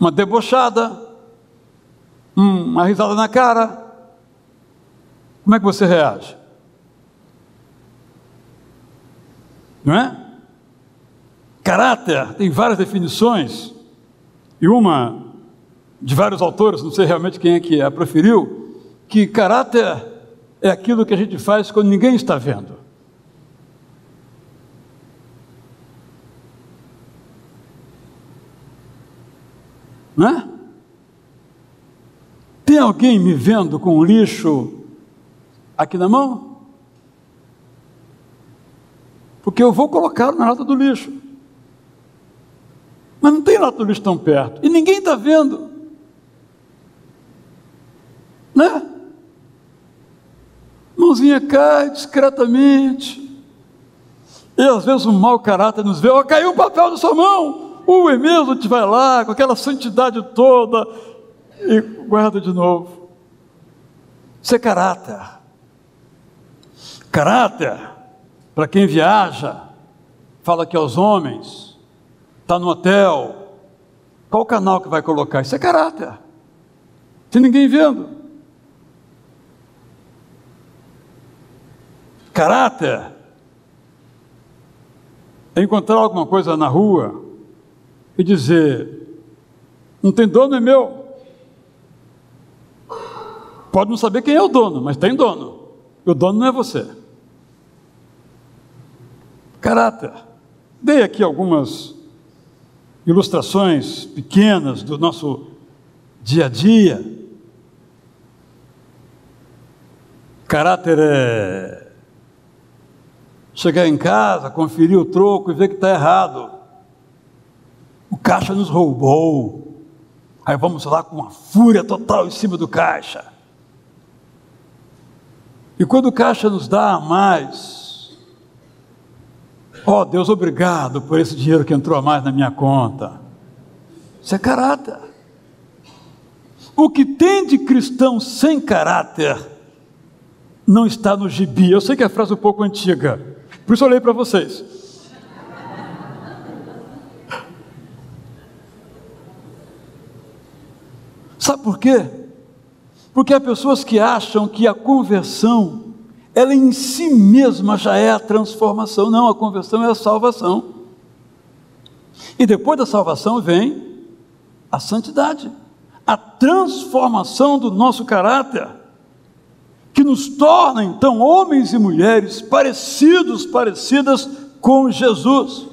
uma debochada, uma risada na cara, como é que você reage? Não é? Caráter tem várias definições, e uma de vários autores, não sei realmente quem é que a proferiu, que caráter é aquilo que a gente faz quando ninguém está vendo. Não é? Tem alguém me vendo com um lixo aqui na mão? Porque eu vou colocar na lata do lixo. Mas não tem lata do lixo tão perto. E ninguém está vendo. Né? Mãozinha cai discretamente. E às vezes um mau caráter nos vê. Ó, caiu um papel da sua mão. É mesmo, a gente vai lá com aquela santidade toda e guarda de novo. Isso é caráter. Caráter, para quem viaja, fala aqui aos homens, está no hotel, qual o canal que vai colocar? Isso é caráter. Sem ninguém vendo. Caráter é encontrar alguma coisa na rua e dizer, não tem dono, é meu. Pode não saber quem é o dono, mas tem dono. E o dono não é você. Caráter. Dei aqui algumas ilustrações pequenas do nosso dia a dia. Caráter é chegar em casa, conferir o troco e ver que está errado. O caixa nos roubou. Aí vamos lá com uma fúria total em cima do caixa. E quando o caixa nos dá a mais, ó Deus, obrigado por esse dinheiro que entrou a mais na minha conta. Isso é caráter. O que tem de cristão sem caráter não está no gibi. Eu sei que a frase é um pouco antiga, por isso eu olhei para vocês. Sabe por quê? Porque há pessoas que acham que a conversão, ela em si mesma já é a transformação. Não, a conversão é a salvação. E depois da salvação vem a santidade, a transformação do nosso caráter, que nos torna então homens e mulheres parecidas com Jesus.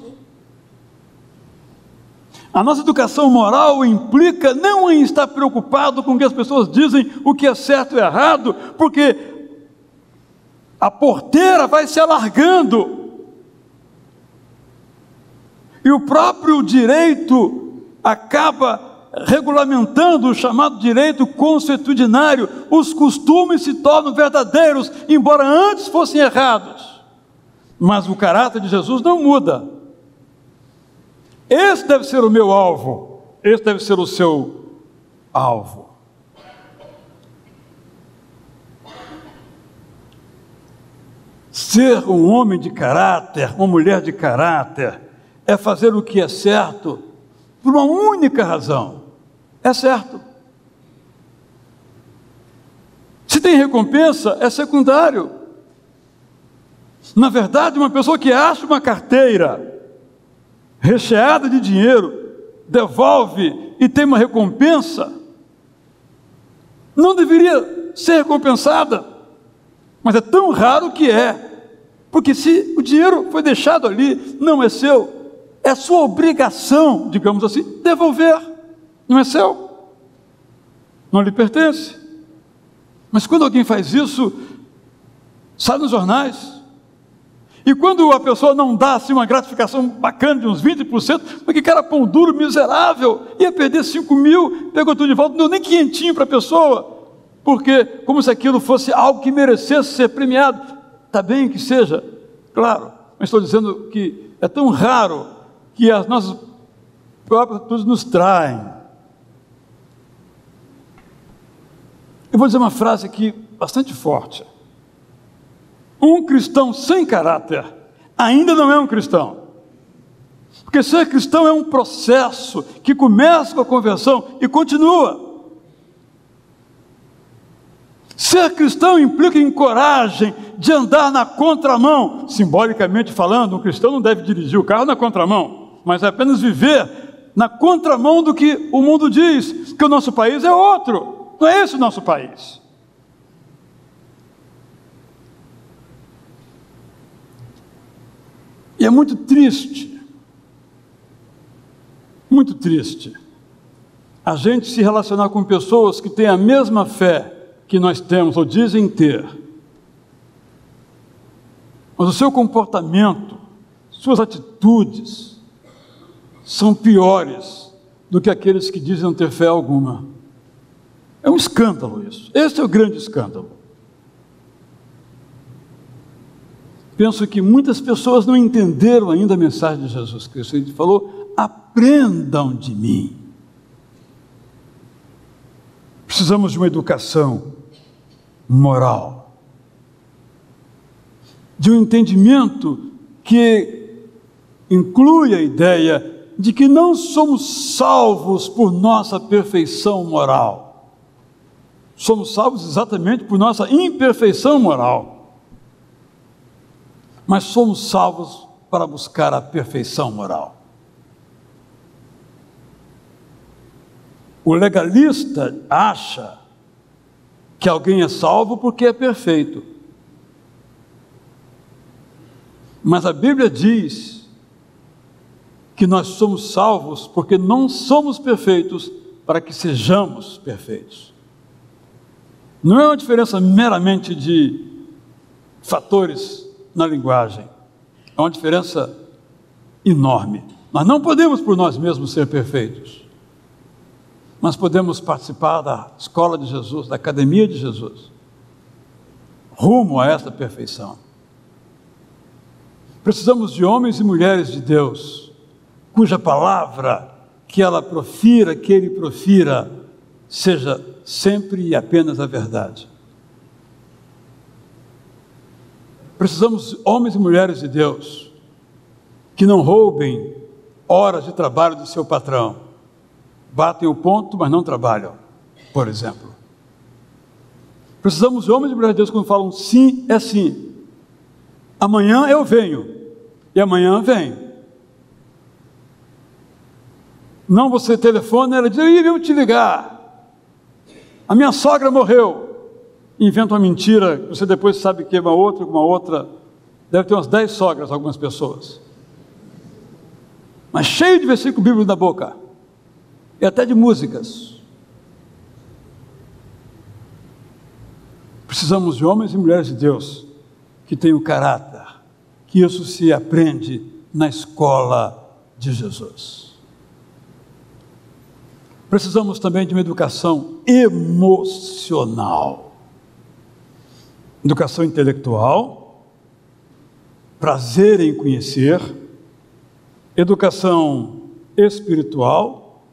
A nossa educação moral implica não em estar preocupado com o que as pessoas dizem, o que é certo e errado, porque a porteira vai se alargando e o próprio direito acaba regulamentando o chamado direito consuetudinário. Os costumes se tornam verdadeiros, embora antes fossem errados, mas o caráter de Jesus não muda. Esse deve ser o meu alvo, esse deve ser o seu alvo. Ser um homem de caráter, uma mulher de caráter, é fazer o que é certo por uma única razão: é certo. Se tem recompensa, é secundário. Na verdade, uma pessoa que acha uma carteira recheada de dinheiro, devolve e tem uma recompensa, não deveria ser recompensada, mas é tão raro que é, porque se o dinheiro foi deixado ali, não é seu, é sua obrigação, digamos assim, devolver, não é seu, não lhe pertence. Mas quando alguém faz isso, sai nos jornais. E quando a pessoa não dá assim uma gratificação bacana de uns 20%, porque cara, pão duro, miserável, ia perder 5 mil, pegou tudo de volta, não deu nem 500 para a pessoa, porque como se aquilo fosse algo que merecesse ser premiado. Está bem que seja, claro, mas estou dizendo que é tão raro que as nossas próprias atitudes nos traem. Eu vou dizer uma frase aqui bastante forte. Um cristão sem caráter ainda não é um cristão. Porque ser cristão é um processo que começa com a conversão e continua. Ser cristão implica em coragem de andar na contramão. Simbolicamente falando, um cristão não deve dirigir o carro na contramão, mas é apenas viver na contramão do que o mundo diz, que o nosso país é outro. Não é esse o nosso país. E é muito triste a gente se relacionar com pessoas que têm a mesma fé que nós temos, ou dizem ter, mas o seu comportamento, suas atitudes, são piores do que aqueles que dizem não ter fé alguma. É um escândalo isso. Esse é o grande escândalo. Penso que muitas pessoas não entenderam ainda a mensagem de Jesus Cristo. Ele falou: aprendam de mim. Precisamos de uma educação moral, de um entendimento que inclui a ideia de que não somos salvos por nossa perfeição moral. Somos salvos exatamente por nossa imperfeição moral. Mas somos salvos para buscar a perfeição moral. O legalista acha que alguém é salvo porque é perfeito. Mas a Bíblia diz que nós somos salvos porque não somos perfeitos para que sejamos perfeitos. Não é uma diferença meramente de fatores na linguagem, é uma diferença enorme. Nós não podemos por nós mesmos ser perfeitos, mas podemos participar da escola de Jesus, da academia de Jesus, rumo a essa perfeição. Precisamos de homens e mulheres de Deus, cuja palavra que ela profira, que ele profira, seja sempre e apenas a verdade. Precisamos de homens e mulheres de Deus, que não roubem horas de trabalho do seu patrão, batem o ponto, mas não trabalham, por exemplo. Precisamos de homens e mulheres de Deus que quando falam sim, é sim. Amanhã eu venho, e amanhã vem. Não você telefona, ela diz: eu ia te ligar, a minha sogra morreu. Inventa uma mentira, você depois sabe que é uma outra, deve ter umas 10 sogras, algumas pessoas. Mas cheio de versículo bíblico na boca. E até de músicas. Precisamos de homens e mulheres de Deus que tenham caráter, que isso se aprende na escola de Jesus. Precisamos também de uma educação emocional, educação intelectual, prazer em conhecer, educação espiritual,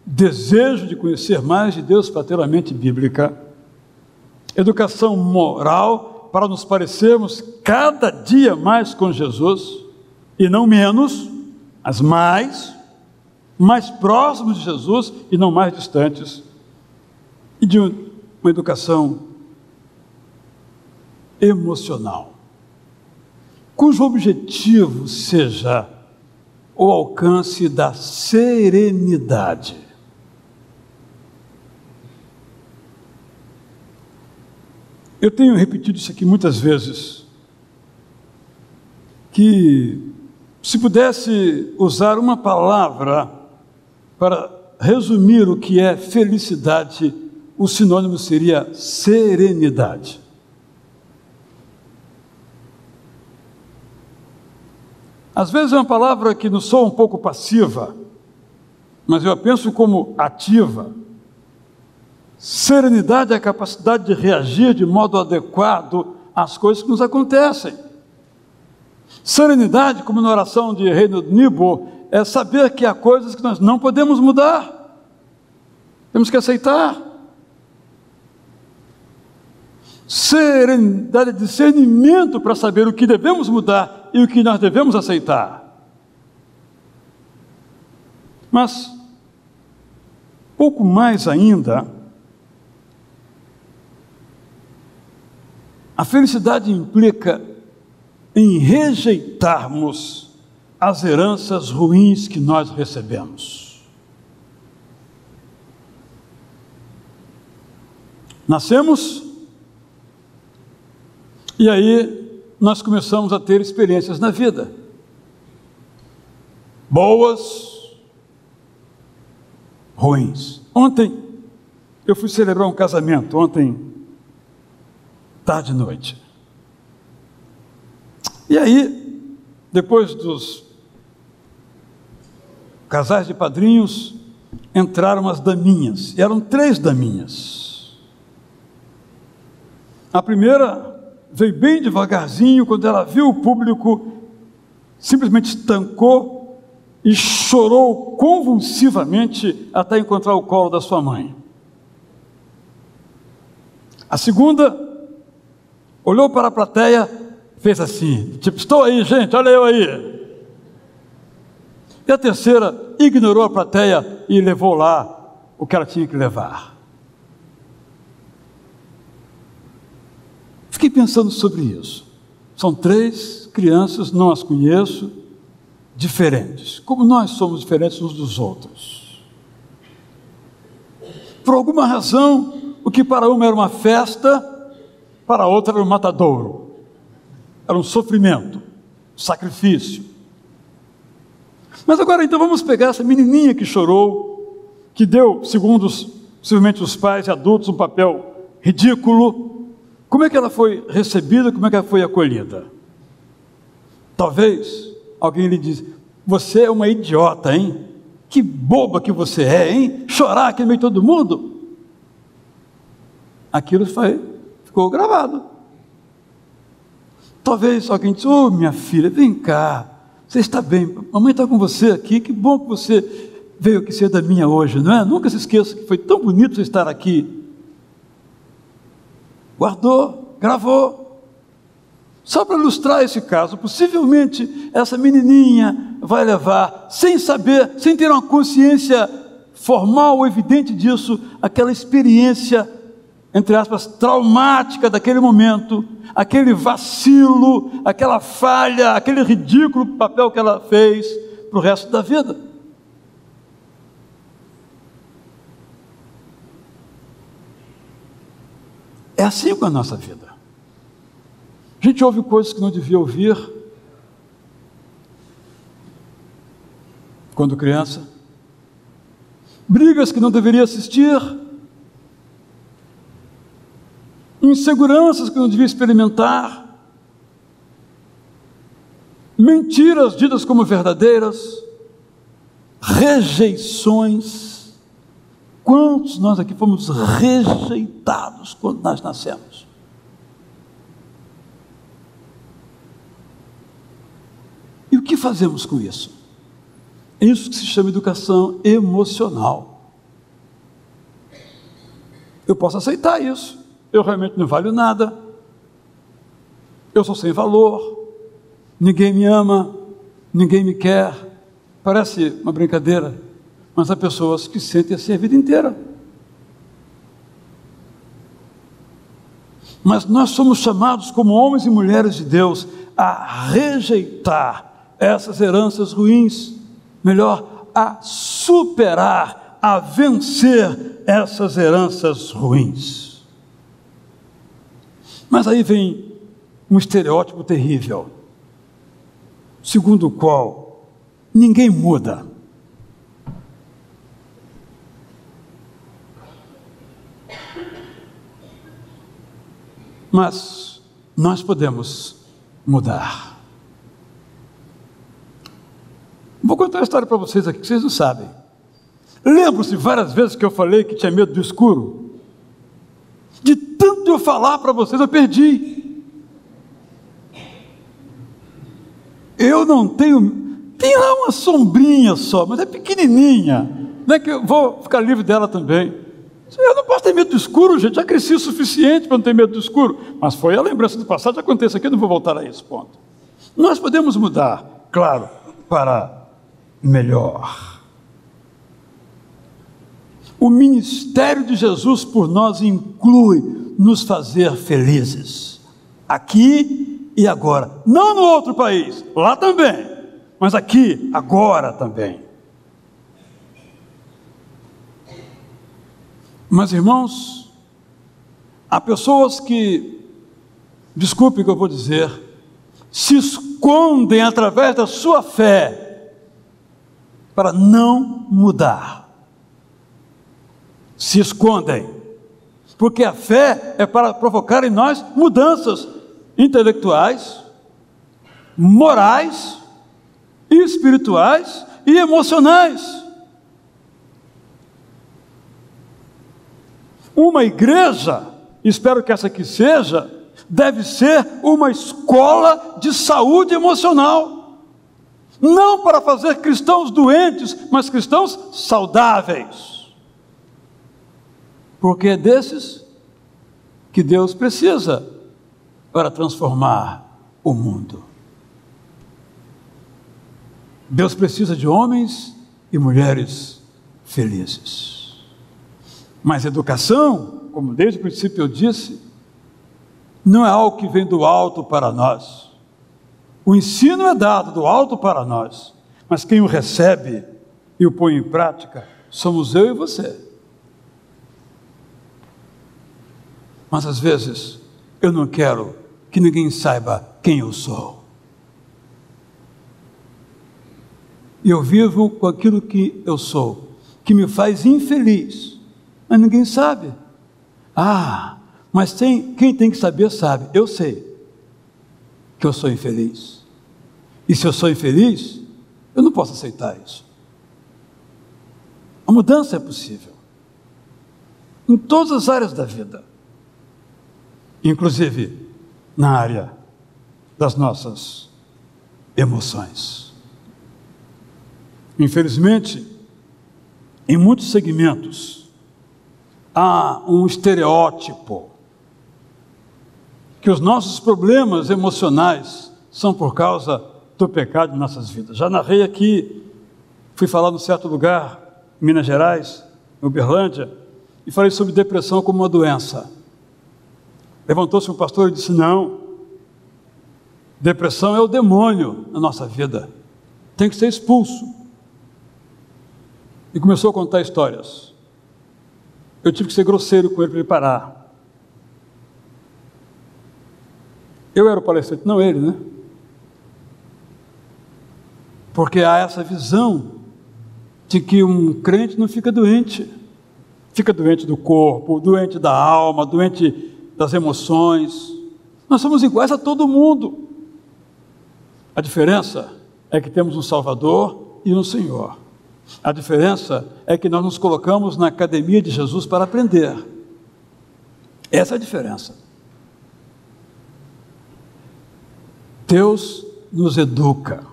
desejo de conhecer mais de Deus para ter a mente bíblica, educação moral para nos parecermos cada dia mais com Jesus, e não menos, mas mais próximos de Jesus e não mais distantes, e de uma educação emocional, cujo objetivo seja o alcance da serenidade. Eu tenho repetido isso aqui muitas vezes, que se pudesse usar uma palavra para resumir o que é felicidade, o sinônimo seria serenidade. Às vezes é uma palavra que nos soa um pouco passiva, mas eu a penso como ativa. Serenidade é a capacidade de reagir de modo adequado às coisas que nos acontecem. Serenidade, como na oração de Reinhold Niebuhr, é saber que há coisas que nós não podemos mudar. Temos que aceitar. Serenidade é discernimento para saber o que devemos mudar e o que nós devemos aceitar. Mas, pouco mais ainda, a felicidade implica em rejeitarmos as heranças ruins que nós recebemos. Nascemos e aí nós começamos a ter experiências na vida, boas, ruins. Ontem eu fui celebrar um casamento, tarde e noite. E aí, depois dos casais de padrinhos, entraram as daminhas, e eram 3 daminhas. A primeira veio bem devagarzinho, quando ela viu o público, simplesmente estancou e chorou convulsivamente até encontrar o colo da sua mãe. A segunda olhou para a plateia, fez assim, tipo, estou aí, gente, olha eu aí. E a terceira ignorou a plateia e levou lá o que ela tinha que levar. Fiquei pensando sobre isso. São 3 crianças, não as conheço, diferentes. Como nós somos diferentes uns dos outros. Por alguma razão, o que para uma era uma festa, para a outra era um matadouro. Era um sofrimento, um sacrifício. Mas agora então vamos pegar essa menininha que chorou, que deu, segundo possivelmente os pais e adultos, um papel ridículo. Como é que ela foi recebida, como é que ela foi acolhida? Talvez alguém lhe diz, você é uma idiota, hein? Que boba que você é, hein? Chorar aqui no meio de todo mundo. Aquilo ficou gravado. Talvez alguém diz, minha filha, vem cá, você está bem, mamãe está com você aqui, que bom que você veio aqui ser da minha hoje, não é? Nunca se esqueça que foi tão bonito você estar aqui. Guardou, gravou. Só para ilustrar esse caso, possivelmente essa menininha vai levar, sem saber, sem ter uma consciência formal ou evidente disso, aquela experiência, entre aspas, traumática daquele momento, aquele vacilo, aquela falha, aquele ridículo papel que ela fez para o resto da vida. É assim com a nossa vida. A gente ouve coisas que não devia ouvir quando criança, brigas que não deveria assistir, inseguranças que não devia experimentar, mentiras ditas como verdadeiras, rejeições. Quantos nós aqui fomos rejeitados quando nós nascemos? E o que fazemos com isso? É isso que se chama educação emocional. Eu posso aceitar isso. Eu realmente não valho nada. Eu sou sem valor. Ninguém me ama. Ninguém me quer. Parece uma brincadeira, mas há pessoas que sentem assim a vida inteira. Mas nós somos chamados como homens e mulheres de Deus a rejeitar essas heranças ruins, melhor, a superar, a vencer essas heranças ruins. Mas aí vem um estereótipo terrível, segundo o qual ninguém muda. Mas nós podemos mudar. Vou contar uma história para vocês aqui que vocês não sabem. Lembro-se várias vezes que eu falei que tinha medo do escuro. De tanto eu falar para vocês, eu perdi. Eu não tenho... Tem lá uma sombrinha só, mas é pequenininha. Não é que eu vou ficar livre dela também. Eu não posso ter medo do escuro, gente. Já cresci o suficiente para não ter medo do escuro. Mas foi a lembrança do passado, já acontece aqui, eu não vou voltar a esse ponto. Nós podemos mudar, claro, para melhor. O ministério de Jesus por nós inclui nos fazer felizes, aqui e agora, não no outro país, lá também, mas aqui, agora também. Mas, irmãos, há pessoas que, desculpe o que eu vou dizer, se escondem através da sua fé para não mudar. Se escondem, porque a fé é para provocar em nós mudanças intelectuais, morais, espirituais e emocionais. Uma igreja, espero que essa aqui seja, deve ser uma escola de saúde emocional, não para fazer cristãos doentes, mas cristãos saudáveis. Porque é desses que Deus precisa para transformar o mundo. Deus precisa de homens e mulheres felizes. Mas educação, como desde o princípio eu disse, não é algo que vem do alto para nós. O ensino é dado do alto para nós, mas quem o recebe e o põe em prática somos eu e você. Mas às vezes eu não quero que ninguém saiba quem eu sou. E eu vivo com aquilo que eu sou, que me faz infeliz, mas ninguém sabe. Mas quem tem que saber sabe. Eu sei que eu sou infeliz. E se eu sou infeliz, eu não posso aceitar isso. A mudança é possível em todas as áreas da vida, inclusive na área das nossas emoções. Infelizmente, em muitos segmentos, há um estereótipo que os nossos problemas emocionais são por causa do pecado em nossas vidas. Já narrei aqui, fui falar num certo lugar, em Minas Gerais, em Uberlândia, e falei sobre depressão como uma doença. Levantou-se um pastor e disse: não, depressão é o demônio na nossa vida, tem que ser expulso. E começou a contar histórias. Eu tive que ser grosseiro com ele para ele parar. Eu era o palestrante, não ele, né? Porque há essa visão de que um crente não fica doente. Fica doente do corpo, doente da alma, doente das emoções. Nós somos iguais a todo mundo. A diferença é que temos um Salvador e um Senhor. A diferença é que nós nos colocamos na academia de Jesus para aprender. Essa é a diferença. Deus nos educa,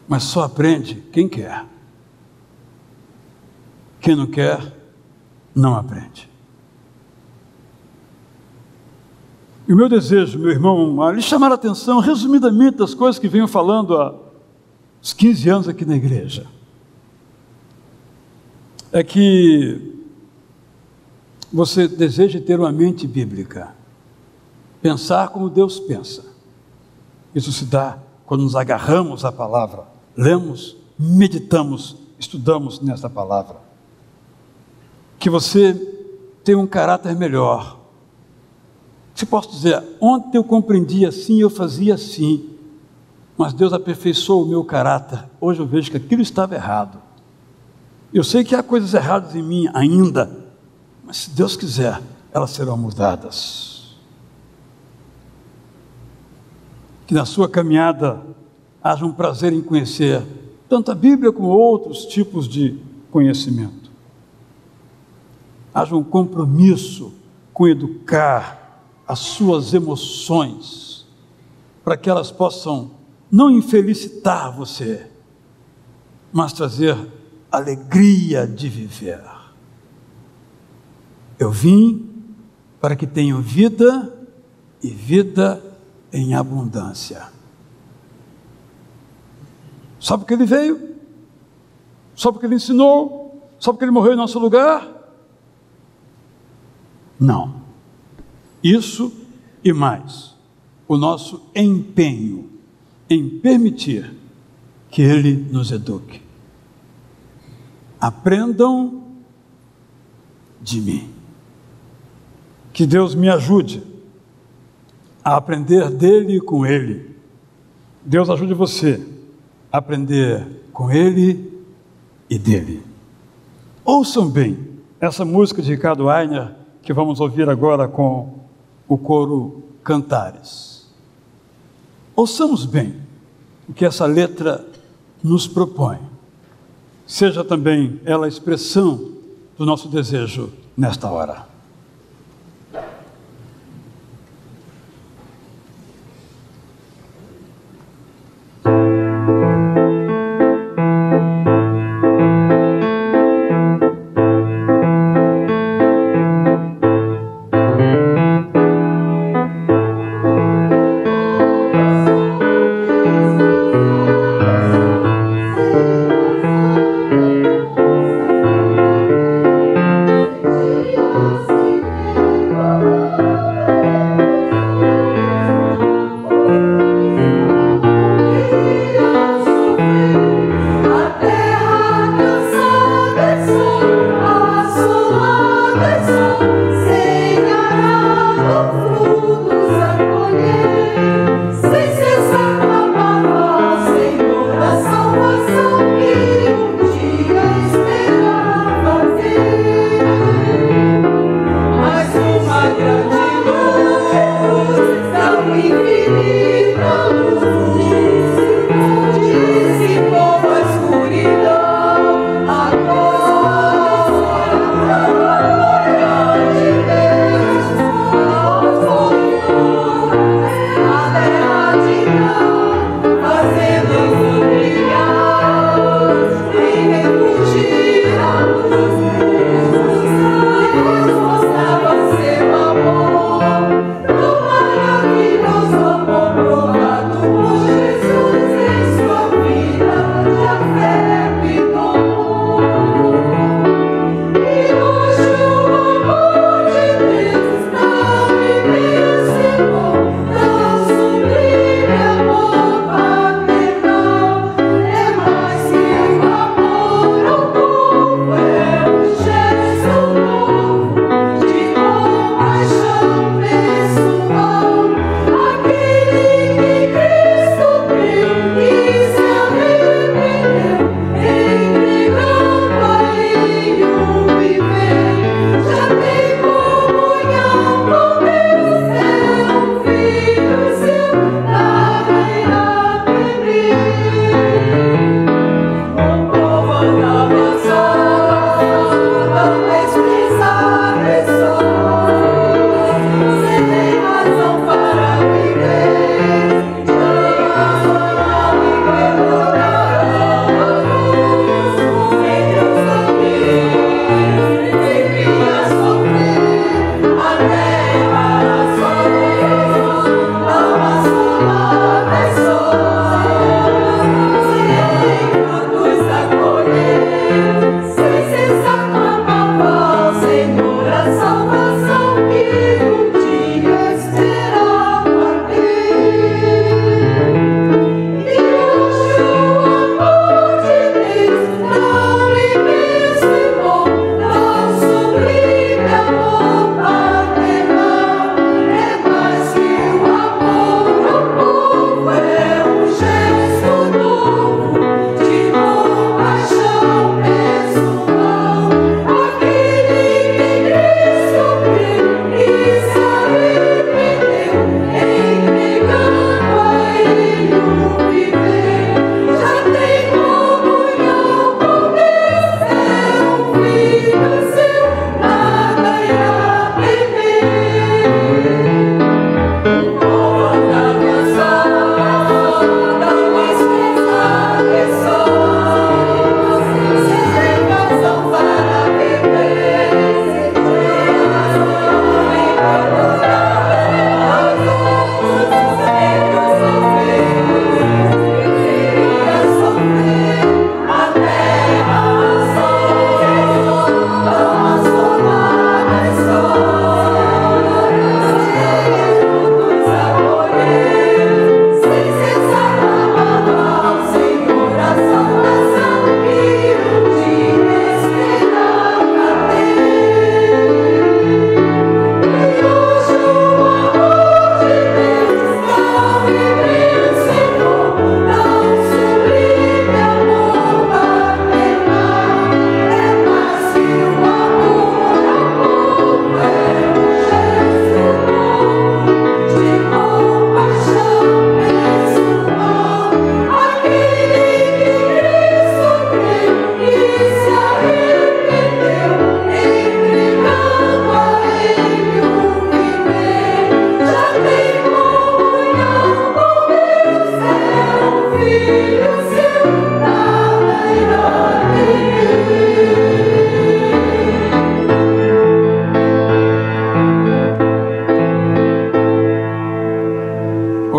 mas só aprende quem quer. Quem não quer, não aprende. E o meu desejo, meu irmão, a lhe chamar a atenção, resumidamente, das coisas que venho falando há uns 15 anos aqui na igreja, é que você deseja ter uma mente bíblica, pensar como Deus pensa. Isso se dá quando nos agarramos à palavra, lemos, meditamos, estudamos nessa palavra. Que você tenha um caráter melhor. Se posso dizer, ontem eu compreendi assim, eu fazia assim, mas Deus aperfeiçoou o meu caráter. Hoje eu vejo que aquilo estava errado. Eu sei que há coisas erradas em mim ainda, mas se Deus quiser, elas serão mudadas. Que na sua caminhada haja um prazer em conhecer tanto a Bíblia como outros tipos de conhecimento. Haja um compromisso com educar as suas emoções, para que elas possam não infelicitar você, mas trazer alegria de viver. Eu vim para que tenham vida e vida em abundância. Só porque ele veio, só porque ele ensinou, Só porque ele morreu em nosso lugar? Não. Isso e mais, o nosso empenho em permitir que ele nos eduque. Aprendam de mim. Que Deus me ajude a aprender dele e com ele. Deus ajude você a aprender com ele e dele. Ouçam bem essa música de Ricardo Ainer, que vamos ouvir agora com o coro Cantares. Ouçamos bem o que essa letra nos propõe. Seja também ela a expressão do nosso desejo nesta hora.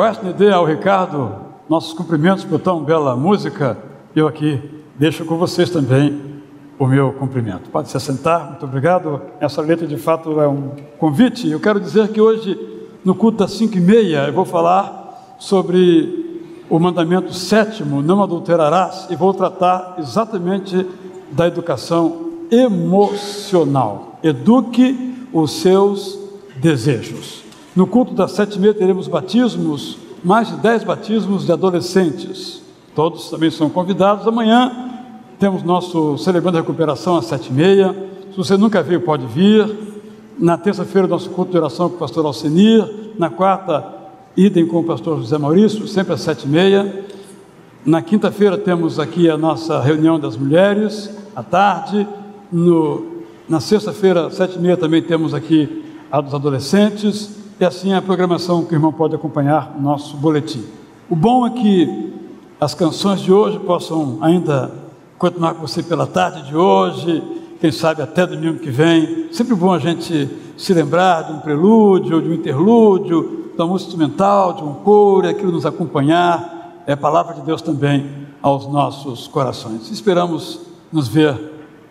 Wesley dê ao Ricardo nossos cumprimentos por tão bela música. Eu aqui deixo com vocês também o meu cumprimento. Pode se assentar, muito obrigado. Essa letra de fato é um convite. Eu quero dizer que hoje, no culto das 5h30, eu vou falar sobre o mandamento 7º, não adulterarás, e vou tratar exatamente da educação emocional. Eduque os seus desejos. No culto das 7h30 teremos batismos, mais de 10 batismos de adolescentes. Todos também são convidados. Amanhã temos nosso Celebrando a Recuperação às 7h30. Se você nunca veio, pode vir. Na terça-feira, nosso culto de oração com o pastor Alcenir. Na quarta, idem com o pastor José Maurício, sempre às 7h30. Na quinta-feira temos aqui a nossa reunião das mulheres, à tarde. Na sexta-feira, às 7h30, também temos aqui a dos adolescentes. E assim a programação que o irmão pode acompanhar no nosso boletim. O bom é que as canções de hoje possam ainda continuar com você pela tarde de hoje, quem sabe até domingo que vem. Sempre bom a gente se lembrar de um prelúdio, de um interlúdio, de uma música instrumental, de um coro, aquilo nos acompanhar. É a palavra de Deus também aos nossos corações. Esperamos nos ver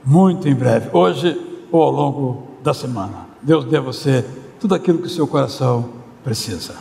muito em breve, hoje ou ao longo da semana. Deus dê a você tudo aquilo que o seu coração precisa.